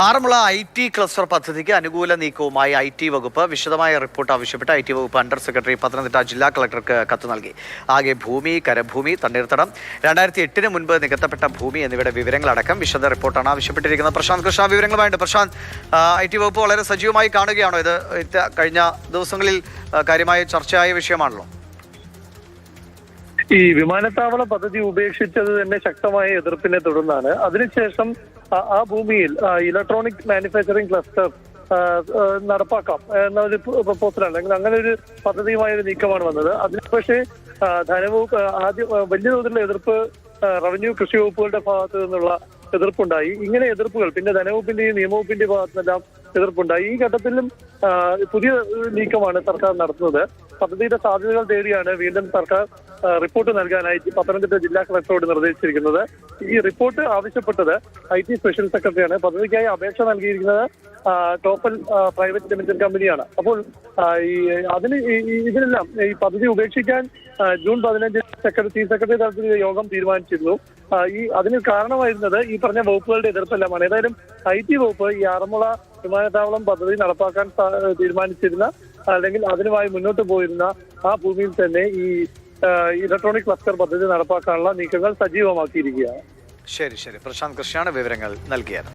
Aranmula IT cluster പദ്ധതിക്ക് അനുകൂല നീക്കവുമായി IT വകുപ്പ് വിശദമായ റിപ്പോർട്ട് ആവശ്യപ്പെട്ട് IT വകുപ്പ് അണ്ടർ സെക്രട്ടറി പത്തനംതിട്ട ജില്ലാ കളക്ടർക്ക് കത്ത് നൽകി. ആകെ ഭൂമി, കരഭൂമി, തണ്ണീർത്തടം, 2008 മുൻപ് നികത്തപ്പെട്ട ഭൂമി എന്നിവയുടെ വിവരങ്ങളടക്കം വിശദ റിപ്പോർട്ടാണ് ആവശ്യപ്പെട്ടിരിക്കുന്നത്. പ്രശാന്ത് കൃഷ്ണ വിവരങ്ങളുമായിട്ട്. പ്രശാന്ത്, IT വകുപ്പ് വളരെ സജീവമായി കാണുകയാണോ ഇത്? കഴിഞ്ഞ ദിവസങ്ങളിൽ കാര്യമായ ചർച്ചയായ വിഷയമാണല്ലോ. ഈ വിമാനത്താവള പദ്ധതി ഉപേക്ഷിച്ചത് തന്നെ ശക്തമായ എതിർപ്പിനെ തുടർന്നാണ്. അതിനുശേഷം ആ ഭൂമിയിൽ ഇലക്ട്രോണിക് മാനുഫാക്ചറിംഗ് ക്ലസ്റ്റർ നടപ്പാക്കാം എന്നൊരു പ്രപ്പോസലാണ്, അല്ലെങ്കിൽ അങ്ങനെ ഒരു പദ്ധതിയുമായ ഒരു നീക്കമാണ് വന്നത്. അതിന് പക്ഷേ ധനവകുപ്പ് ആദ്യം വലിയ തോതിലുള്ള എതിർപ്പ് റവന്യൂ കൃഷി വകുപ്പുകളുടെ ഭാഗത്തു നിന്നുള്ള എതിർപ്പുണ്ടായി. ഇങ്ങനെ എതിർപ്പുകൾ പിന്നെ ധനവകുപ്പിന്റെയും നിയമവകുപ്പിന്റെയും ഭാഗത്തു നിന്നെല്ലാം എതിർപ്പുണ്ടായി. ഈ ഘട്ടത്തിലും പുതിയ നീക്കമാണ് സർക്കാർ നടത്തുന്നത്. പദ്ധതിയുടെ സാധ്യതകൾ തേടിയാണ് വീണ്ടും സർക്കാർ റിപ്പോർട്ട് നൽകാനായി പത്തനംതിട്ട ജില്ലാ കളക്ടറോട് നിർദ്ദേശിച്ചിരിക്കുന്നത്. ഈ റിപ്പോർട്ട് ആവശ്യപ്പെട്ടത് IT സ്പെഷ്യൽ സെക്രട്ടറിയാണ്. പദ്ധതിക്കായി അപേക്ഷ നൽകിയിരിക്കുന്നത് ടോപ്പൽ പ്രൈവറ്റ് ലിമിറ്റഡ് കമ്പനിയാണ്. അപ്പോൾ ഇതിനെല്ലാം ഈ പദ്ധതി ഉപേക്ഷിക്കാൻ ജൂൺ 15 ചീഫ് സെക്രട്ടറി തലത്തിൽ യോഗം തീരുമാനിച്ചിരുന്നു. അതിന് കാരണമായിരുന്നത് ഈ പറഞ്ഞ വകുപ്പുകളുടെ എതിർപ്പെല്ലാമാണ്. ഏതായാലും IT വകുപ്പ് ഈ ആറന്മുള വിമാനത്താവളം പദ്ധതി നടപ്പാക്കാൻ തീരുമാനിച്ചിരുന്ന, അല്ലെങ്കിൽ അതിനുമായി മുന്നോട്ട് പോയിരുന്ന ആ ഭൂമിയിൽ തന്നെ ഈ ഇലക്ട്രോണിക് ക്ലസ്റ്റർ പദ്ധതി നടപ്പാക്കാനുള്ള നീക്കങ്ങൾ സജീവമാക്കിയിരിക്കുകയാണ്. ശരി. പ്രശാന്ത് കൃഷ്ണയാണ് വിവരങ്ങൾ നൽകിയത്.